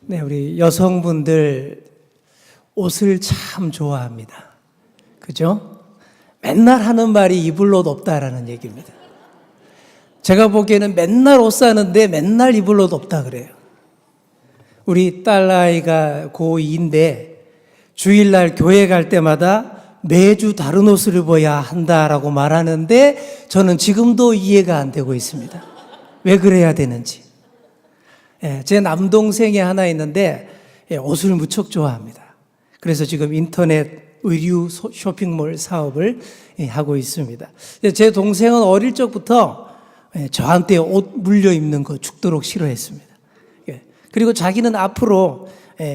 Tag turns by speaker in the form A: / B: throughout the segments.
A: 네, 우리 여성분들 옷을 참 좋아합니다. 그죠? 맨날 하는 말이 입을 옷 없다라는 얘기입니다. 제가 보기에는 맨날 옷 사는데 맨날 입을 옷 없다 그래요. 우리 딸아이가 고2인데 주일날 교회 갈 때마다 매주 다른 옷을 입어야 한다라고 말하는데 저는 지금도 이해가 안 되고 있습니다. 왜 그래야 되는지. 제 남동생이 하나 있는데 옷을 무척 좋아합니다. 그래서 지금 인터넷 의류 쇼핑몰 사업을 하고 있습니다. 제 동생은 어릴 적부터 저한테 옷 물려 입는 거 죽도록 싫어했습니다. 그리고 자기는 앞으로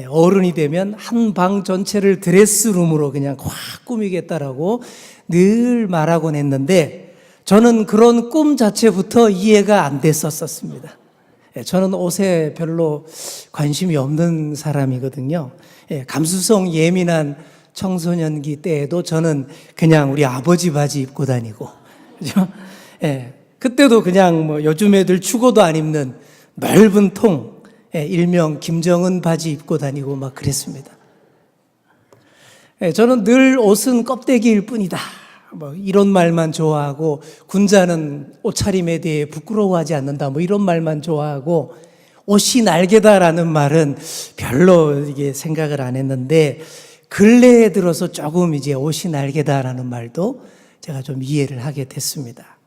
A: 어른이 되면 한 방 전체를 드레스룸으로 그냥 확 꾸미겠다라고 늘 말하곤 했는데 저는 그런 꿈 자체부터 이해가 안 됐었습니다. 저는 옷에 별로 관심이 없는 사람이거든요. 감수성 예민한 청소년기 때에도 저는 그냥 우리 아버지 바지 입고 다니고, 그죠? 그때도 그냥 뭐 요즘 애들 축구도 안 입는 넓은 통, 일명 김정은 바지 입고 다니고 막 그랬습니다. 저는 늘 옷은 껍데기일 뿐이다. 뭐 이런 말만 좋아하고 군자는 옷차림에 대해 부끄러워하지 않는다. 뭐 이런 말만 좋아하고 옷이 날개다라는 말은 별로 이게 생각을 안 했는데 근래에 들어서 조금 이제 옷이 날개다라는 말도 제가 좀 이해를 하게 됐습니다.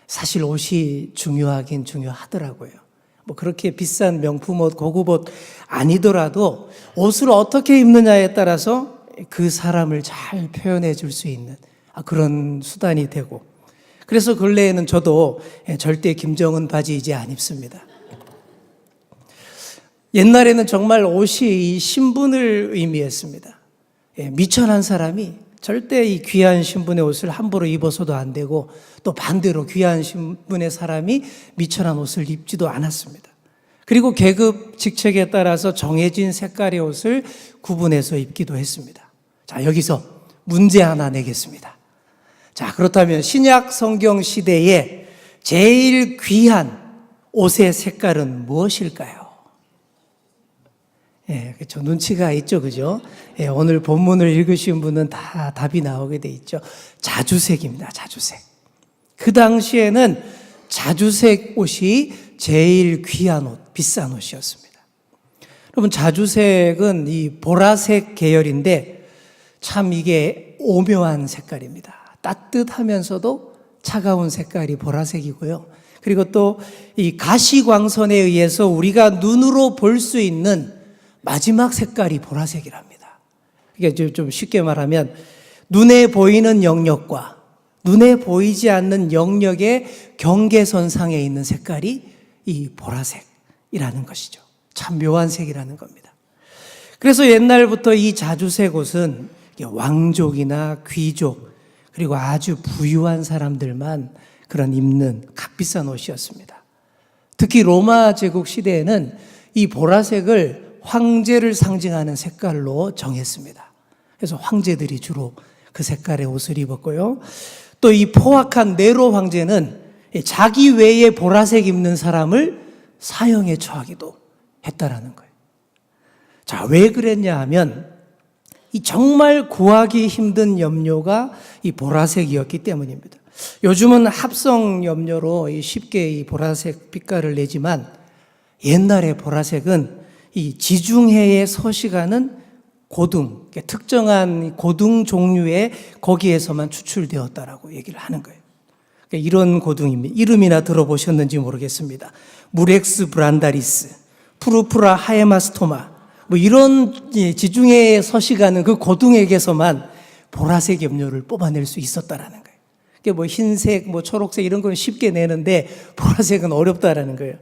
A: 사실 옷이 중요하긴 중요하더라고요. 뭐 그렇게 비싼 명품 옷, 고급 옷 아니더라도 옷을 어떻게 입느냐에 따라서 그 사람을 잘 표현해 줄 수 있는 그런 수단이 되고, 그래서 근래에는 저도 절대 김정은 바지 이제 안 입습니다. 옛날에는 정말 옷이 이 신분을 의미했습니다. 미천한 사람이 절대 이 귀한 신분의 옷을 함부로 입어서도 안 되고, 또 반대로 귀한 신분의 사람이 미천한 옷을 입지도 않았습니다. 그리고 계급 직책에 따라서 정해진 색깔의 옷을 구분해서 입기도 했습니다. 자, 여기서 문제 하나 내겠습니다. 자, 그렇다면 신약 성경 시대에 제일 귀한 옷의 색깔은 무엇일까요? 그렇죠. 눈치가 있죠, 그죠? 오늘 본문을 읽으신 분은 다 답이 나오게 돼 있죠. 자주색입니다, 자주색. 그 당시에는 자주색 옷이 제일 귀한 옷, 비싼 옷이었습니다. 여러분, 자주색은 이 보라색 계열인데 참 이게 오묘한 색깔입니다. 따뜻하면서도 차가운 색깔이 보라색이고요. 그리고 또 이 가시광선에 의해서 우리가 눈으로 볼 수 있는 마지막 색깔이 보라색이랍니다. 이게 좀 쉽게 말하면 눈에 보이는 영역과 눈에 보이지 않는 영역의 경계선상에 있는 색깔이 이 보라색이라는 것이죠. 참 묘한 색이라는 겁니다. 그래서 옛날부터 이 자주색 옷은 왕족이나 귀족 그리고 아주 부유한 사람들만 그런 입는 값비싼 옷이었습니다. 특히 로마 제국 시대에는 이 보라색을 황제를 상징하는 색깔로 정했습니다. 그래서 황제들이 주로 그 색깔의 옷을 입었고요. 또 이 포악한 네로 황제는 자기 외에 보라색 입는 사람을 사형에 처하기도 했다라는 거예요. 자, 왜 그랬냐 하면 이 정말 구하기 힘든 염료가 이 보라색이었기 때문입니다. 요즘은 합성 염료로 쉽게 이 보라색 빛깔을 내지만 옛날에 보라색은 이 지중해에 서식하는 고등, 특정한 고등 종류의 거기에서만 추출되었다라고 얘기를 하는 거예요. 이런 고등입니다. 이름이나 들어보셨는지 모르겠습니다. 무렉스 브란다리스, 푸르푸라 하에마스토마, 뭐 이런 지중해에 서식하는 그 고등에게서만 보라색 염료를 뽑아낼 수 있었다라는 거예요. 그게 뭐 흰색, 뭐 초록색 이런 건 쉽게 내는데 보라색은 어렵다라는 거예요.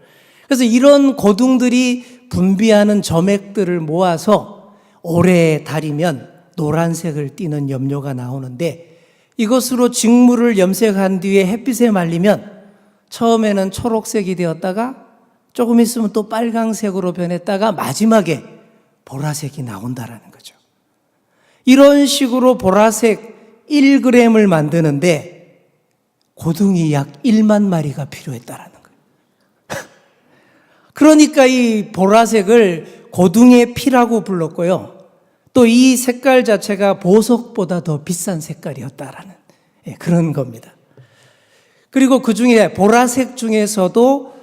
A: 그래서 이런 고등들이 분비하는 점액들을 모아서 오래 달이면 노란색을 띠는 염료가 나오는데 이것으로 직물을 염색한 뒤에 햇빛에 말리면 처음에는 초록색이 되었다가 조금 있으면 또 빨강색으로 변했다가 마지막에 보라색이 나온다라는 거죠. 이런 식으로 보라색 1g을 만드는데 고등이 약 1만 마리가 필요했다라는 거예요. 그러니까 이 보라색을 고둥의 피라고 불렀고요. 또 이 색깔 자체가 보석보다 더 비싼 색깔이었다라는 그런 겁니다. 그리고 그 중에 보라색 중에서도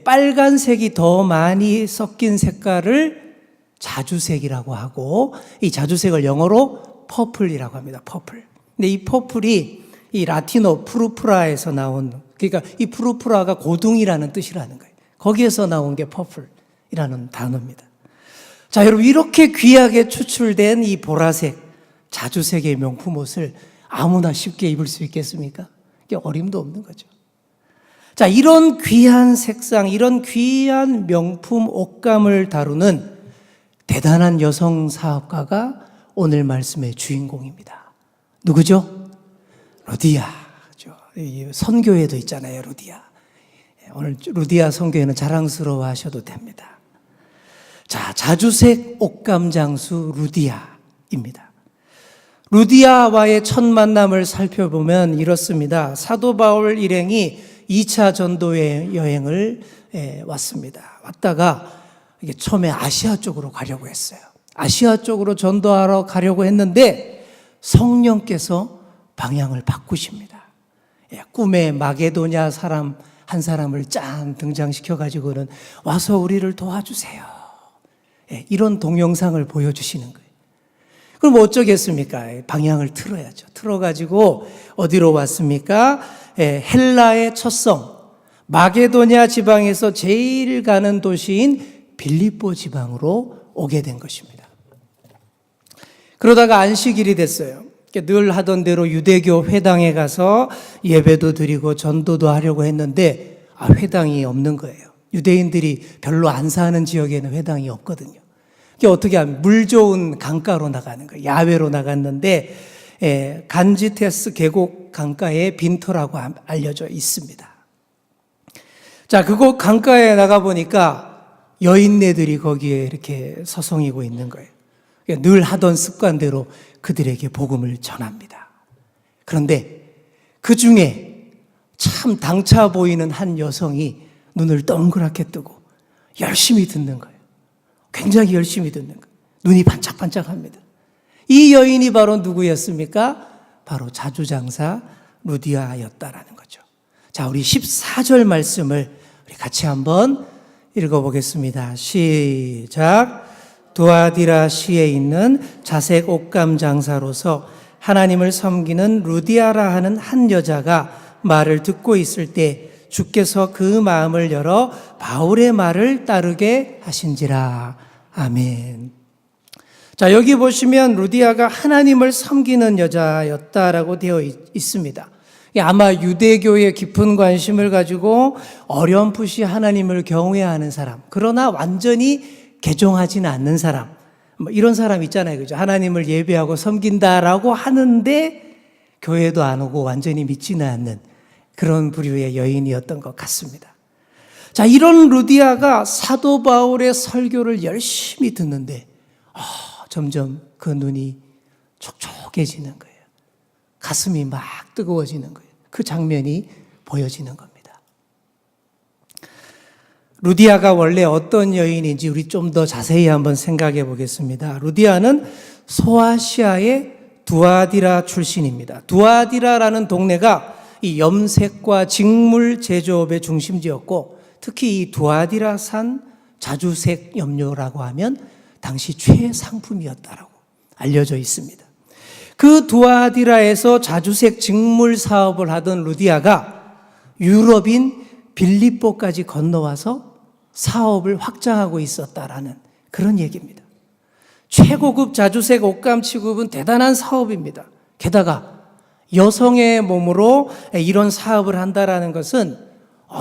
A: 빨간색이 더 많이 섞인 색깔을 자주색이라고 하고, 이 자주색을 영어로 퍼플이라고 합니다. 퍼플. 근데 이 퍼플이 이 라틴어 푸르푸라에서 나온, 그러니까 이 푸르푸라가 고둥이라는 뜻이라는 거예요. 거기에서 나온 게 퍼플이라는 단어입니다. 자, 여러분, 이렇게 귀하게 추출된 이 보라색, 자주색의 명품 옷을 아무나 쉽게 입을 수 있겠습니까? 이게 어림도 없는 거죠. 자, 이런 귀한 색상, 이런 귀한 명품 옷감을 다루는 대단한 여성 사업가가 오늘 말씀의 주인공입니다. 누구죠? 루디아죠. 선교회도 있잖아요, 루디아. 오늘 루디아 선교회는 자랑스러워 하셔도 됩니다. 자, 자주색 옷감 장수 루디아입니다. 루디아와의 첫 만남을 살펴보면 이렇습니다. 사도 바울 일행이 2차 전도 여행을 왔습니다. 왔다가 이게 처음에 아시아 쪽으로 가려고 했어요. 아시아 쪽으로 전도하러 가려고 했는데 성령께서 방향을 바꾸십니다. 꿈에 마게도냐 사람 한 사람을 짠 등장시켜가지고는 와서 우리를 도와주세요. 이런 동영상을 보여주시는 거예요. 그럼 어쩌겠습니까? 방향을 틀어야죠. 틀어가지고 어디로 왔습니까? 헬라의 첫 성, 마게도냐 지방에서 제일 가는 도시인 빌립보 지방으로 오게 된 것입니다. 그러다가 안식일이 됐어요. 늘 하던 대로 유대교 회당에 가서 예배도 드리고 전도도 하려고 했는데 회당이 없는 거예요. 유대인들이 별로 안 사는 지역에는 회당이 없거든요. 어떻게 하면 물 좋은 강가로 나가는 거예요. 야외로 나갔는데 간지테스 계곡 강가에 빈터라고 알려져 있습니다. 자, 그곳 강가에 나가보니까 여인네들이 거기에 이렇게 서성이고 있는 거예요. 늘 하던 습관대로 그들에게 복음을 전합니다. 그런데 그 중에 참 당차 보이는 한 여성이 눈을 동그랗게 뜨고 열심히 듣는 거예요. 굉장히 열심히 듣는 거예요. 눈이 반짝반짝합니다. 이 여인이 바로 누구였습니까? 바로 자주장사 루디아였다라는 거죠. 자, 우리 14절 말씀을 우리 같이 한번 읽어보겠습니다. 시작. 두아디라 시에 있는 자색 옷감 장사로서 하나님을 섬기는 루디아라 하는 한 여자가 말을 듣고 있을 때 주께서 그 마음을 열어 바울의 말을 따르게 하신지라. 아멘. 자, 여기 보시면 루디아가 하나님을 섬기는 여자였다라고 되어 있습니다. 아마 유대교의 깊은 관심을 가지고 어렴풋이 하나님을 경외하는 사람, 그러나 완전히 개종하지는 않는 사람, 이런 사람 있잖아요. 그죠? 하나님을 예배하고 섬긴다라고 하는데 교회도 안 오고 완전히 믿지는 않는 그런 부류의 여인이었던 것 같습니다. 자, 이런 루디아가 사도 바울의 설교를 열심히 듣는데 점점 그 눈이 촉촉해지는 거예요. 가슴이 막 뜨거워지는 거예요. 그 장면이 보여지는 겁니다. 루디아가 원래 어떤 여인인지 우리 좀 더 자세히 한번 생각해 보겠습니다. 루디아는 소아시아의 두아디라 출신입니다. 두아디라라는 동네가 이 염색과 직물 제조업의 중심지였고, 특히 이 두아디라산 자주색 염료라고 하면 당시 최상품이었다라고 알려져 있습니다. 그 두아디라에서 자주색 직물 사업을 하던 루디아가 유럽인 빌립보까지 건너와서 사업을 확장하고 있었다라는 그런 얘기입니다. 최고급 자주색 옷감 취급은 대단한 사업입니다. 게다가 여성의 몸으로 이런 사업을 한다라는 것은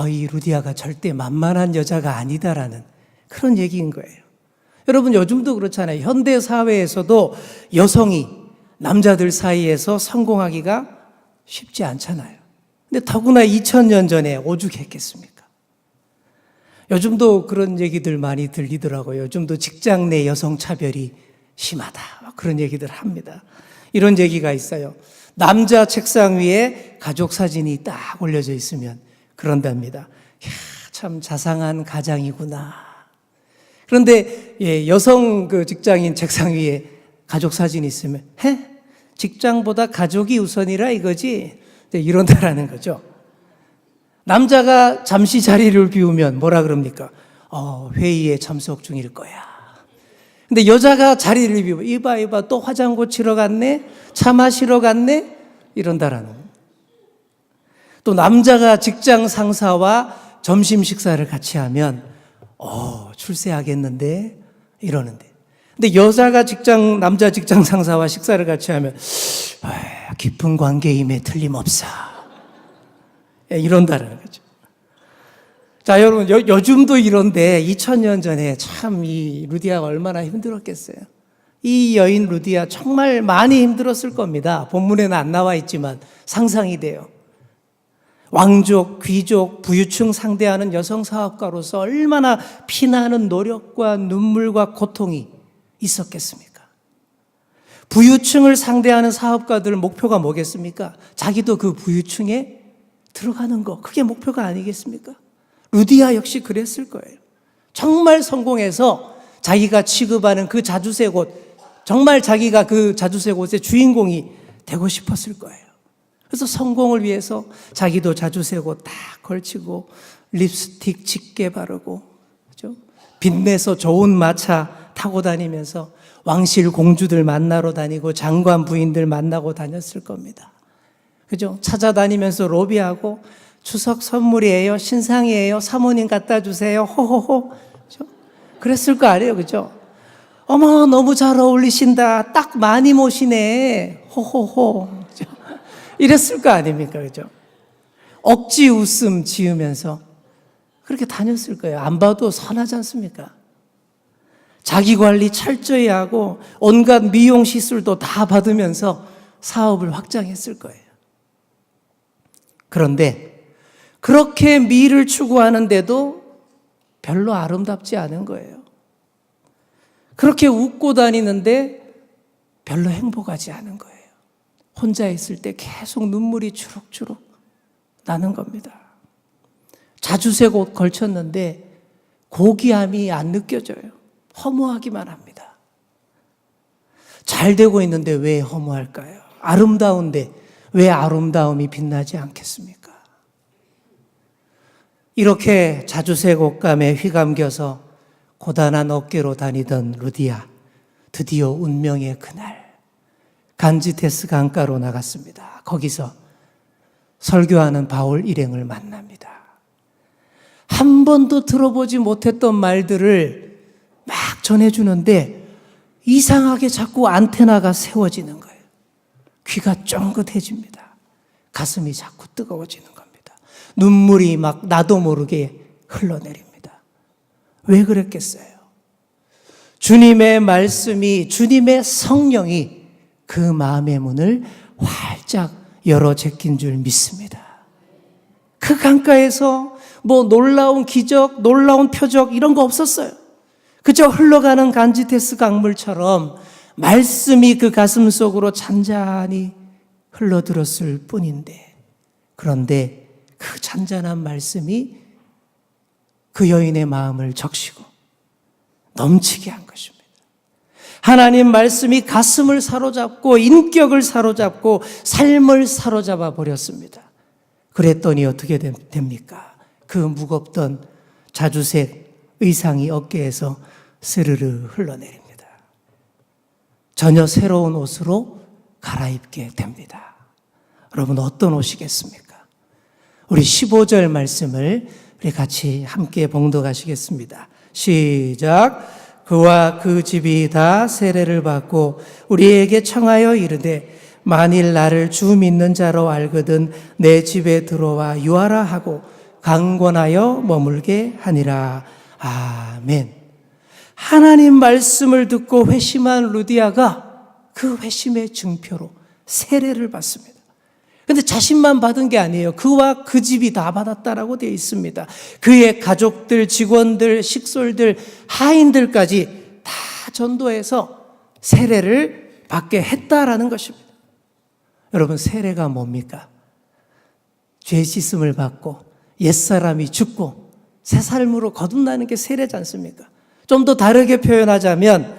A: 이 루디아가 절대 만만한 여자가 아니다라는 그런 얘기인 거예요. 여러분, 요즘도 그렇잖아요. 현대 사회에서도 여성이 남자들 사이에서 성공하기가 쉽지 않잖아요. 근데 더구나 2000년 전에 오죽했겠습니까? 요즘도 그런 얘기들 많이 들리더라고요. 요즘도 직장 내 여성 차별이 심하다, 그런 얘기들 합니다. 이런 얘기가 있어요. 남자 책상 위에 가족 사진이 딱 올려져 있으면 그런답니다. 참 자상한 가장이구나. 그런데 여성 그 직장인 책상 위에 가족 사진이 있으면 직장보다 가족이 우선이라 이거지? 이런다라는 거죠. 남자가 잠시 자리를 비우면 뭐라 그럽니까? 회의에 참석 중일 거야. 근데 여자가 자리를 비우면 이봐 또 화장 고치러 갔네? 차 마시러 갔네? 이런다라는 거예요. 또 남자가 직장 상사와 점심 식사를 같이 하면 출세하겠는데? 이러는데. 근데 여자가 남자 직장 상사와 식사를 같이 하면 깊은 관계임에 틀림없어. 이런다라는 거죠. 자, 여러분, 요즘도 이런데 2000년 전에 참 이 루디아가 얼마나 힘들었겠어요. 이 여인 루디아 정말 많이 힘들었을 겁니다. 본문에는 안 나와 있지만 상상이 돼요. 왕족, 귀족, 부유층 상대하는 여성 사업가로서 얼마나 피나는 노력과 눈물과 고통이 있었겠습니까? 부유층을 상대하는 사업가들 목표가 뭐겠습니까? 자기도 그 부유층에 들어가는 거, 그게 목표가 아니겠습니까? 루디아 역시 그랬을 거예요. 정말 성공해서 자기가 취급하는 그 자주색 옷, 정말 자기가 그 자주색 옷의 주인공이 되고 싶었을 거예요. 그래서 성공을 위해서 자기도 자주색 옷 다 걸치고 립스틱 짙게 바르고, 그죠? 빛내서 좋은 마차 타고 다니면서 왕실 공주들 만나러 다니고 장관 부인들 만나고 다녔을 겁니다. 그죠? 찾아다니면서 로비하고 추석 선물이에요, 신상이에요, 사모님 갖다 주세요, 호호호. 그죠? 그랬을 거 아니에요, 그죠? 어머, 너무 잘 어울리신다, 딱 많이 모시네, 호호호. 그죠? 이랬을 거 아닙니까, 그죠? 억지 웃음 지으면서 그렇게 다녔을 거예요. 안 봐도 선하지 않습니까? 자기 관리 철저히 하고 온갖 미용 시술도 다 받으면서 사업을 확장했을 거예요. 그런데 그렇게 미를 추구하는데도 별로 아름답지 않은 거예요. 그렇게 웃고 다니는데 별로 행복하지 않은 거예요. 혼자 있을 때 계속 눈물이 주룩주룩 나는 겁니다. 자주색 옷 걸쳤는데 고귀함이 안 느껴져요. 허무하기만 합니다. 잘 되고 있는데 왜 허무할까요? 아름다운데 왜 아름다움이 빛나지 않겠습니까? 이렇게 자주색 옷감에 휘감겨서 고단한 어깨로 다니던 루디아, 드디어 운명의 그날 간지테스 강가로 나갔습니다. 거기서 설교하는 바울 일행을 만납니다. 한 번도 들어보지 못했던 말들을 막 전해주는데 이상하게 자꾸 안테나가 세워지는 거예요. 귀가 쫑긋해집니다. 가슴이 자꾸 뜨거워지는 겁니다. 눈물이 막 나도 모르게 흘러내립니다. 왜 그랬겠어요? 주님의 말씀이, 주님의 성령이 그 마음의 문을 활짝 열어 제낀 줄 믿습니다. 그 강가에서 뭐 놀라운 기적, 놀라운 표적 이런 거 없었어요. 그저 흘러가는 간지테스 강물처럼 말씀이 그 가슴 속으로 잔잔히 흘러들었을 뿐인데, 그런데 그 잔잔한 말씀이 그 여인의 마음을 적시고 넘치게 한 것입니다. 하나님 말씀이 가슴을 사로잡고 인격을 사로잡고 삶을 사로잡아 버렸습니다. 그랬더니 어떻게 됩니까? 그 무겁던 자주색 의상이 어깨에서 스르르 흘러내립니다. 전혀 새로운 옷으로 갈아입게 됩니다. 여러분, 어떤 옷이겠습니까? 우리 15절 말씀을 우리 같이 함께 봉독하시겠습니다. 시작. 그와 그 집이 다 세례를 받고 우리에게 청하여 이르되 만일 나를 주 믿는 자로 알거든 내 집에 들어와 유하라 하고 강권하여 머물게 하니라. 아멘. 하나님 말씀을 듣고 회심한 루디아가 그 회심의 증표로 세례를 받습니다. 그런데 자신만 받은 게 아니에요. 그와 그 집이 다 받았다라고 되어 있습니다. 그의 가족들, 직원들, 식솔들, 하인들까지 다 전도해서 세례를 받게 했다라는 것입니다. 여러분, 세례가 뭡니까? 죄 씻음을 받고 옛사람이 죽고 새 삶으로 거듭나는 게 세례지 않습니까? 좀 더 다르게 표현하자면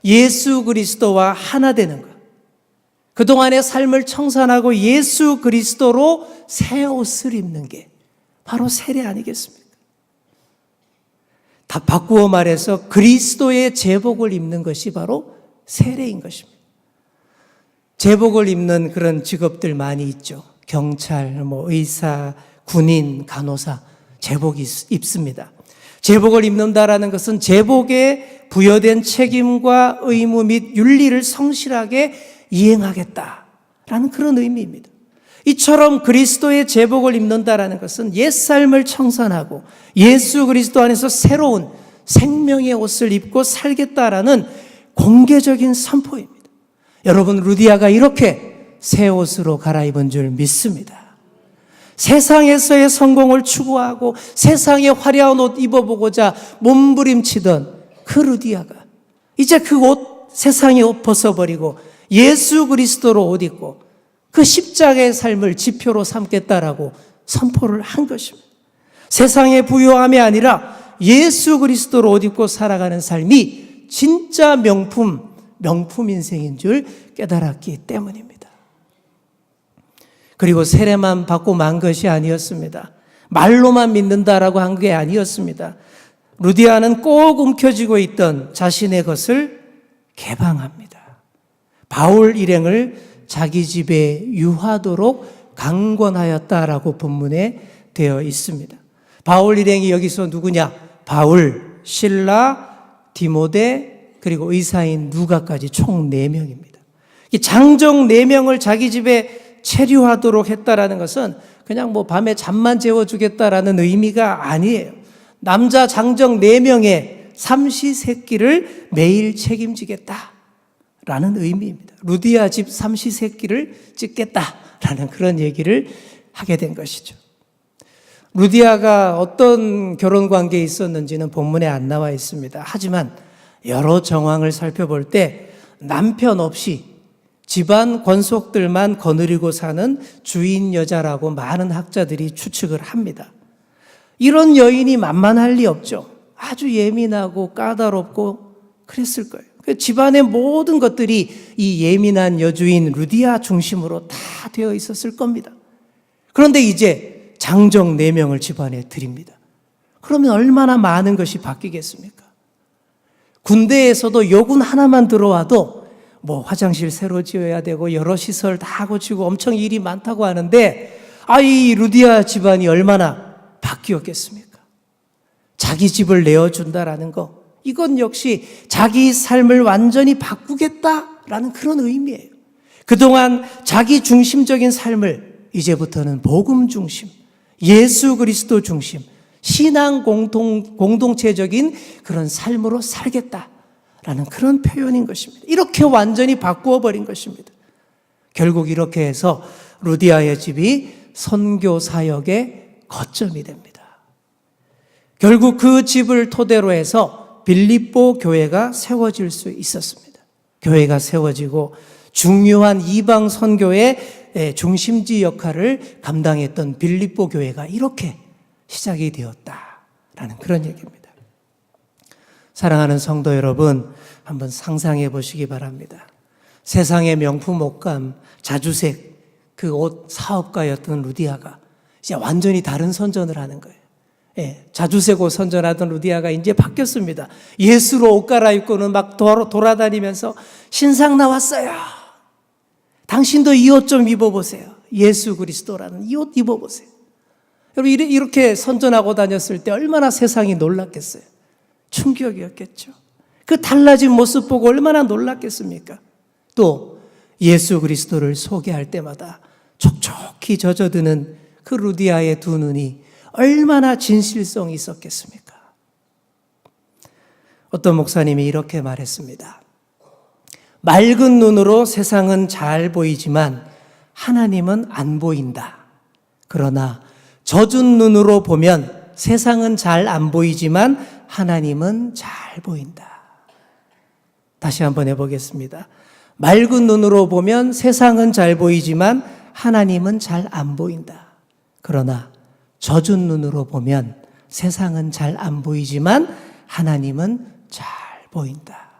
A: 예수 그리스도와 하나 되는 것. 그동안의 삶을 청산하고 예수 그리스도로 새 옷을 입는 게 바로 세례 아니겠습니까? 다 바꾸어 말해서 그리스도의 제복을 입는 것이 바로 세례인 것입니다. 제복을 입는 그런 직업들 많이 있죠. 경찰, 의사, 군인, 간호사, 제복 입습니다. 제복을 입는다라는 것은 제복에 부여된 책임과 의무 및 윤리를 성실하게 이행하겠다라는 그런 의미입니다. 이처럼 그리스도의 제복을 입는다라는 것은 옛삶을 청산하고 예수 그리스도 안에서 새로운 생명의 옷을 입고 살겠다라는 공개적인 선포입니다. 여러분, 루디아가 이렇게 새 옷으로 갈아입은 줄 믿습니다. 세상에서의 성공을 추구하고 세상의 화려한 옷 입어보고자 몸부림치던 그 루디아가 이제 그 옷, 세상의 옷 벗어버리고 예수 그리스도로 옷 입고 그 십자가의 삶을 지표로 삼겠다라고 선포를 한 것입니다. 세상의 부요함이 아니라 예수 그리스도로 옷 입고 살아가는 삶이 진짜 명품 인생인 줄 깨달았기 때문입니다. 그리고 세례만 받고 만 것이 아니었습니다. 말로만 믿는다라고 한 게 아니었습니다. 루디아는 꼭 움켜쥐고 있던 자신의 것을 개방합니다. 바울 일행을 자기 집에 유하도록 강권하였다라고 본문에 되어 있습니다. 바울 일행이 여기서 누구냐? 바울, 실라, 디모데, 그리고 의사인 누가까지 총 4명입니다. 이 장정 4명을 자기 집에 체류하도록 했다라는 것은 그냥 밤에 잠만 재워주겠다라는 의미가 아니에요. 남자 장정 4명의 삼시세끼를 매일 책임지겠다라는 의미입니다. 루디아 집 삼시세끼를 찍겠다라는 그런 얘기를 하게 된 것이죠. 루디아가 어떤 결혼 관계에 있었는지는 본문에 안 나와 있습니다. 하지만 여러 정황을 살펴볼 때 남편 없이 집안 권속들만 거느리고 사는 주인 여자라고 많은 학자들이 추측을 합니다. 이런 여인이 만만할 리 없죠. 아주 예민하고 까다롭고 그랬을 거예요. 집안의 모든 것들이 이 예민한 여주인 루디아 중심으로 다 되어 있었을 겁니다. 그런데 이제 장정 4명을 집안에 드립니다. 그러면 얼마나 많은 것이 바뀌겠습니까? 군대에서도 여군 하나만 들어와도 화장실 새로 지어야 되고 여러 시설 다 고치고 엄청 일이 많다고 하는데 이 루디아 집안이 얼마나 바뀌었겠습니까? 자기 집을 내어준다라는 거, 이건 역시 자기 삶을 완전히 바꾸겠다라는 그런 의미예요. 그동안 자기 중심적인 삶을 이제부터는 복음 중심, 예수 그리스도 중심, 신앙 공동체적인 그런 삶으로 살겠다라는 그런 표현인 것입니다. 이렇게 완전히 바꾸어 버린 것입니다. 결국 이렇게 해서 루디아의 집이 선교 사역의 거점이 됩니다. 결국 그 집을 토대로 해서 빌립보 교회가 세워질 수 있었습니다. 교회가 세워지고 중요한 이방 선교의 중심지 역할을 감당했던 빌립보 교회가 이렇게 시작이 되었다라는 그런 얘기입니다. 사랑하는 성도 여러분, 한번 상상해 보시기 바랍니다. 세상의 명품 옷감, 자주색 그 옷 사업가였던 루디아가 이제 완전히 다른 선전을 하는 거예요. 자주색 옷 선전하던 루디아가 이제 바뀌었습니다. 예수로 옷 갈아입고는 막 돌아다니면서 신상 나왔어요. 당신도 이 옷 좀 입어보세요. 예수 그리스도라는 이 옷 입어보세요. 여러분, 이렇게 선전하고 다녔을 때 얼마나 세상이 놀랐겠어요. 충격이었겠죠. 그 달라진 모습 보고 얼마나 놀랐겠습니까? 또 예수 그리스도를 소개할 때마다 촉촉히 젖어드는 그 루디아의 두 눈이 얼마나 진실성이 있었겠습니까? 어떤 목사님이 이렇게 말했습니다. 맑은 눈으로 세상은 잘 보이지만 하나님은 안 보인다. 그러나 젖은 눈으로 보면 세상은 잘 안 보이지만 하나님은 잘 보인다. 다시 한번 해보겠습니다. 맑은 눈으로 보면 세상은 잘 보이지만 하나님은 잘 안 보인다. 그러나 젖은 눈으로 보면 세상은 잘 안 보이지만 하나님은 잘 보인다.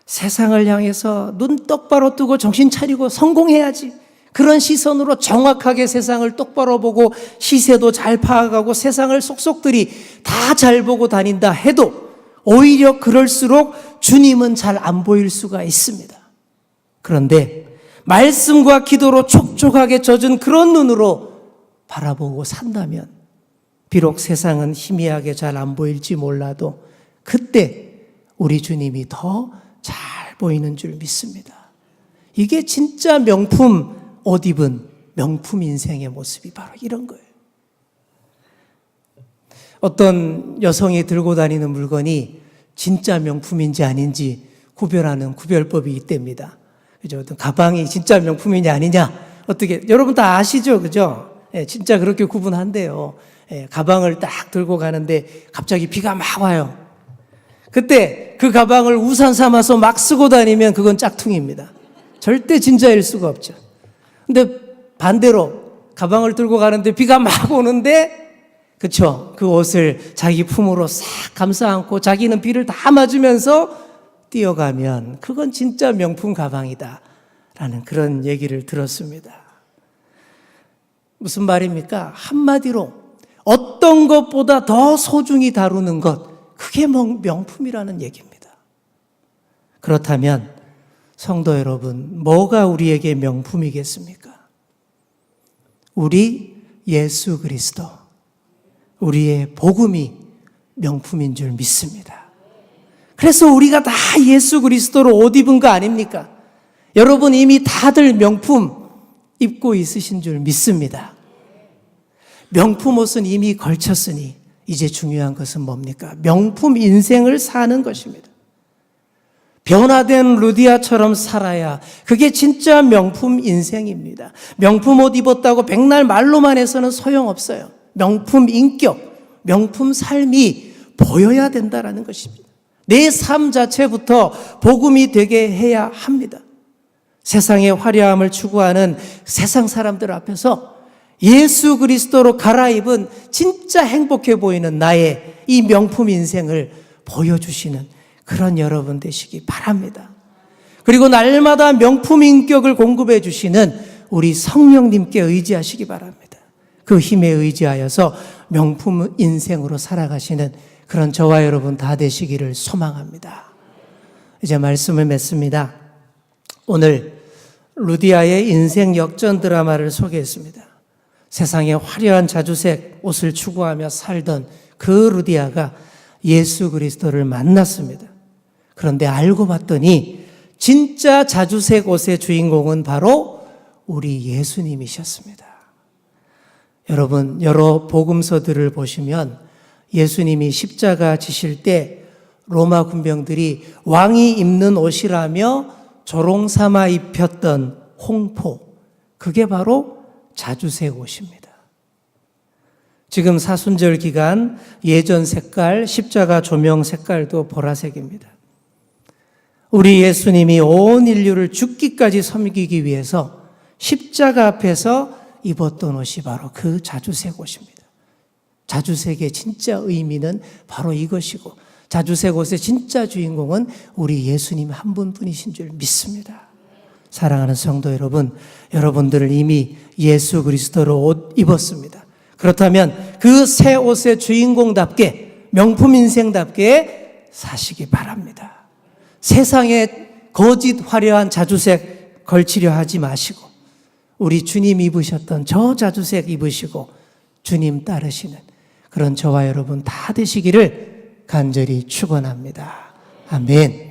A: 세상을 향해서 눈 똑바로 뜨고 정신 차리고 성공해야지. 그런 시선으로 정확하게 세상을 똑바로 보고 시세도 잘 파악하고 세상을 속속들이 다 잘 보고 다닌다 해도 오히려 그럴수록 주님은 잘 안 보일 수가 있습니다. 그런데 말씀과 기도로 촉촉하게 젖은 그런 눈으로 바라보고 산다면 비록 세상은 희미하게 잘 안 보일지 몰라도 그때 우리 주님이 더 잘 보이는 줄 믿습니다. 이게 진짜 명품 옷 입은 명품 인생의 모습이 바로 이런 거예요. 어떤 여성이 들고 다니는 물건이 진짜 명품인지 아닌지 구별하는 구별법이 있답니다. 그죠? 어떤 가방이 진짜 명품이냐 아니냐 어떻게 여러분 다 아시죠, 그죠? 예, 진짜 그렇게 구분한대요. 예, 가방을 딱 들고 가는데 갑자기 비가 막 와요. 그때 그 가방을 우산 삼아서 막 쓰고 다니면 그건 짝퉁입니다. 절대 진짜일 수가 없죠. 근데 반대로 가방을 들고 가는데 비가 막 오는데 그쵸? 그 옷을 자기 품으로 싹 감싸 안고 자기는 비를 다 맞으면서 뛰어가면 그건 진짜 명품 가방이다 라는 그런 얘기를 들었습니다. 무슨 말입니까? 한마디로 어떤 것보다 더 소중히 다루는 것, 그게 명품이라는 얘기입니다. 그렇다면 성도 여러분, 뭐가 우리에게 명품이겠습니까? 우리 예수 그리스도, 우리의 복음이 명품인 줄 믿습니다. 그래서 우리가 다 예수 그리스도로 옷 입은 거 아닙니까? 여러분 이미 다들 명품 입고 있으신 줄 믿습니다. 명품 옷은 이미 걸쳤으니 이제 중요한 것은 뭡니까? 명품 인생을 사는 것입니다. 변화된 루디아처럼 살아야 그게 진짜 명품 인생입니다. 명품 옷 입었다고 백날 말로만 해서는 소용없어요. 명품 인격, 명품 삶이 보여야 된다는 것입니다. 내 삶 자체부터 복음이 되게 해야 합니다. 세상의 화려함을 추구하는 세상 사람들 앞에서 예수 그리스도로 갈아입은 진짜 행복해 보이는 나의 이 명품 인생을 보여주시는 그런 여러분 되시기 바랍니다. 그리고 날마다 명품 인격을 공급해 주시는 우리 성령님께 의지하시기 바랍니다. 그 힘에 의지하여서 명품 인생으로 살아가시는 그런 저와 여러분 다 되시기를 소망합니다. 이제 말씀을 맺습니다. 오늘 루디아의 인생 역전 드라마를 소개했습니다. 세상의 화려한 자주색 옷을 추구하며 살던 그 루디아가 예수 그리스도를 만났습니다. 그런데 알고 봤더니 진짜 자주색 옷의 주인공은 바로 우리 예수님이셨습니다. 여러분, 여러 복음서들을 보시면 예수님이 십자가 지실 때 로마 군병들이 왕이 입는 옷이라며 조롱삼아 입혔던 홍포, 그게 바로 자주색 옷입니다. 지금 사순절 기간 예전 색깔, 십자가 조명 색깔도 보라색입니다. 우리 예수님이 온 인류를 죽기까지 섬기기 위해서 십자가 앞에서 입었던 옷이 바로 그 자주색 옷입니다. 자주색의 진짜 의미는 바로 이것이고 자주색 옷의 진짜 주인공은 우리 예수님 한 분뿐이신 줄 믿습니다. 사랑하는 성도 여러분, 여러분들을 이미 예수 그리스도로 옷 입었습니다. 그렇다면 그 새 옷의 주인공답게 명품 인생답게 사시기 바랍니다. 세상에 거짓 화려한 자주색 걸치려 하지 마시고 우리 주님 입으셨던 저 자주색 입으시고 주님 따르시는 그런 저와 여러분 다 되시기를 간절히 축원합니다. 아멘.